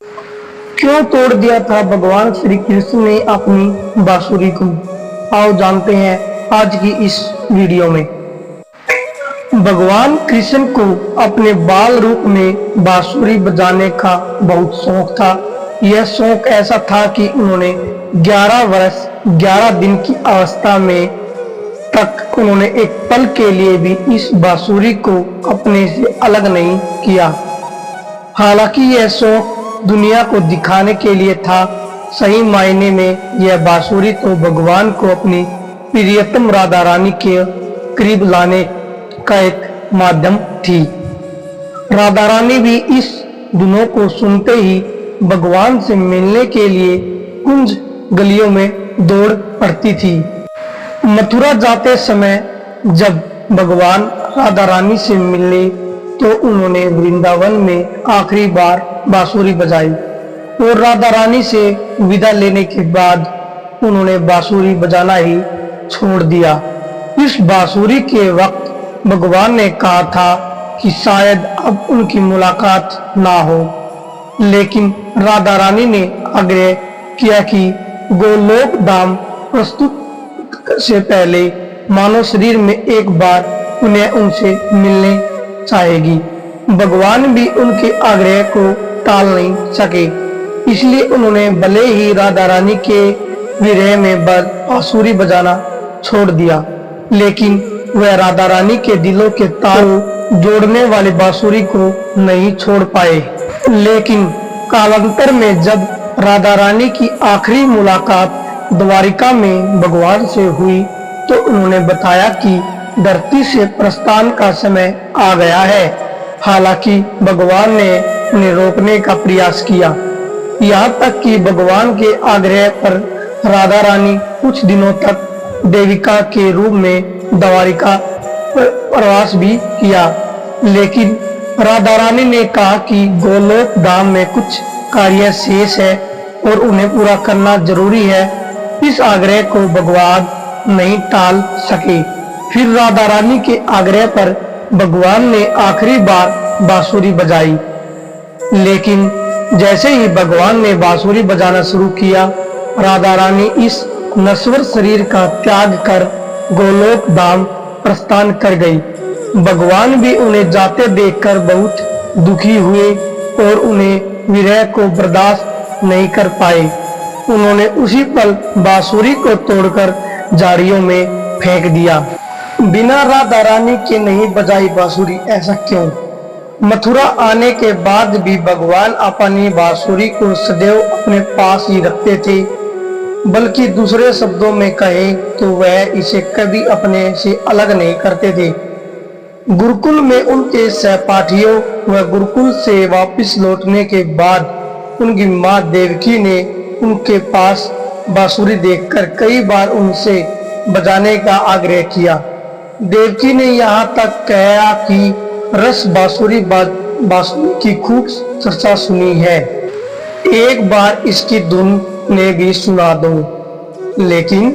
क्यों तोड़ दिया था भगवान श्री कृष्ण ने अपनी बांसुरी को? आओ जानते हैं आज की इस वीडियो में। भगवान कृष्ण को अपने बाल रूप में बांसुरी बजाने का बहुत शौक था। यह शौक ऐसा था कि उन्होंने 11 वर्ष 11 दिन की अवस्था में तक उन्होंने एक पल के लिए भी इस बांसुरी को अपने से अलग नहीं किया। हालांकि यह शौक दुनिया को दिखाने के लिए था, सही मायने में यह बांसुरी तो भगवान को अपनी प्रियतम राधा रानी के करीब लाने का एक माध्यम थी। राधा रानी भी इस धुनों को सुनते ही भगवान से मिलने के लिए कुंज गलियों में दौड़ पड़ती थी। मथुरा जाते समय जब भगवान राधा रानी से मिले तो उन्होंने वृंदावन में आखिरी बार बांसुरी बजाई और राधा रानी से विदा लेने के बाद उन्होंने बांसुरी बजाना ही छोड़ दिया। इस बांसुरी के वक्त भगवान ने कहा था कि शायद अब उनकी मुलाकात ना हो, लेकिन राधा रानी ने आग्रह किया कि गोलोक धाम प्रस्तुत से पहले मानव शरीर में एक बार उन्हें उनसे मिलने चाहेगी। भगवान भी उनके आग्रह को टाल नहीं सके, इसलिए उन्होंने भले ही राधा रानी के विरह में बांसुरी बजाना छोड़ दिया, लेकिन वह राधा रानी के दिलों के तार जोड़ने वाली बांसुरी को नहीं छोड़ पाए। लेकिन कालांतर में जब राधा रानी की आखिरी मुलाकात द्वारिका में भगवान से हुई तो उन्होंने बताया कि धरती से प्रस्थान का समय आ गया है। हालांकि भगवान ने उन्हें रोकने का प्रयास किया, यहाँ तक कि भगवान के आग्रह पर राधा रानी कुछ दिनों तक देविका के रूप में द्वारिका प्रवास भी किया। लेकिन राधा रानी ने कहा कि गोलोक धाम में कुछ कार्य शेष है और उन्हें पूरा करना जरूरी है। इस आग्रह को भगवान नहीं टाल सके। फिर राधा रानी के आग्रह पर भगवान ने आखिरी बार बांसुरी बजाई, लेकिन जैसे ही भगवान ने बांसुरी बजाना शुरू किया, राधा रानी इस नश्वर शरीर का त्याग कर गोलोक धाम प्रस्थान कर गई। भगवान भी उन्हें जाते देखकर बहुत दुखी हुए और उन्हें विरह को बर्दाश्त नहीं कर पाए। उन्होंने उसी पल बांसुरी को तोड़कर झाड़ियों में फेंक दिया। बिना राधा रानी के नहीं बजाई बांसुरी, ऐसा क्यों? मथुरा आने के बाद भी भगवान अपनी बांसुरी को सदैव अपने पास ही रखते थे, बल्कि दूसरे शब्दों में कहें तो वह इसे कभी अपने से अलग नहीं करते थे। गुरुकुल में उनके सहपाठियों व गुरुकुल से वापस लौटने के बाद उनकी माँ देवकी ने उनके पास बांसुरी देखकर कई बार उनसे बजाने का आग्रह किया। देवकी ने यहाँ तक कहा कि रस बांसुरी की खूब चर्चा सुनी है, एक बार इसकी धुन ने भी सुना दो। लेकिन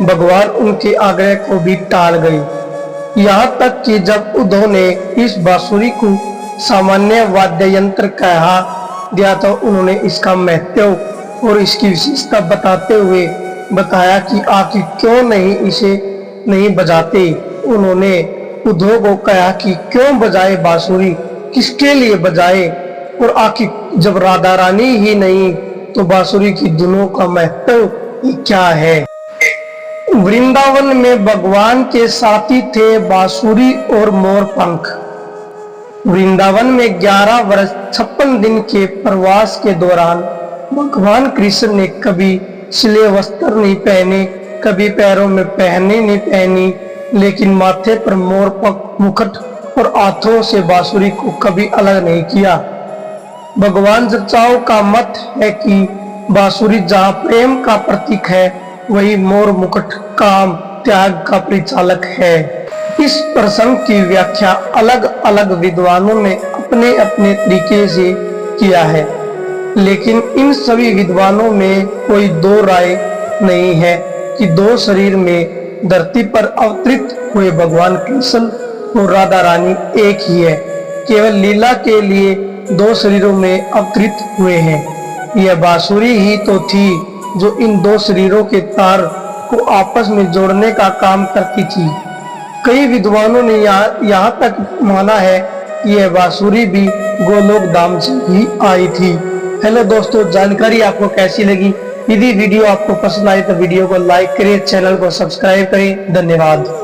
भगवान उनके आग्रह को भी टाल गए। यहाँ तक कि जब उन्होंने इस बांसुरी को सामान्य वाद्य यंत्र कहा दिया तो उन्होंने इसका महत्व और इसकी विशेषता बताते हुए बताया कि आखिर क्यों नहीं इसे नहीं बजाते। उन्होंने उद्धव को कहा कि क्यों बजाए बांसुरी, किसके लिए बजाए, और आखिर जब राधा रानी ही नहीं तो बांसुरी की धुनों का महत्व क्या है। वृंदावन में भगवान के साथी थे बांसुरी और मोर पंख। वृंदावन में 11 वर्ष 56 दिन के प्रवास के दौरान भगवान कृष्ण ने कभी सिले वस्त्र नहीं पहने, कभी पैरों में पहने नहीं पहनी, लेकिन माथे पर मोर पंख मुकुट और हाथों से बांसुरी को कभी अलग नहीं किया। भगवान चर्चाओं का मत है कि बांसुरी जहाँ प्रेम का प्रतीक है, वही मोर मुकुट काम त्याग का परिचालक है। इस प्रसंग की व्याख्या अलग अलग विद्वानों ने अपने अपने तरीके से किया है, लेकिन इन सभी विद्वानों में कोई दो राय नहीं है कि दो शरीर में धरती पर अवतरित हुए भगवान कृष्ण और राधा रानी एक ही है। केवल लीला के लिए दो शरीरों में अवतरित हुए हैं। यह बांसुरी ही तो थी जो इन दो शरीरों के तार को आपस में जोड़ने का काम करती थी। कई विद्वानों ने यहाँ तक माना है कि यह बांसुरी भी गोलोक धाम से ही आई थी। हेलो दोस्तों, जानकारी आपको कैसी लगी? यदि वीडियो आपको पसंद आए तो वीडियो को लाइक करें, चैनल को सब्सक्राइब करें। धन्यवाद।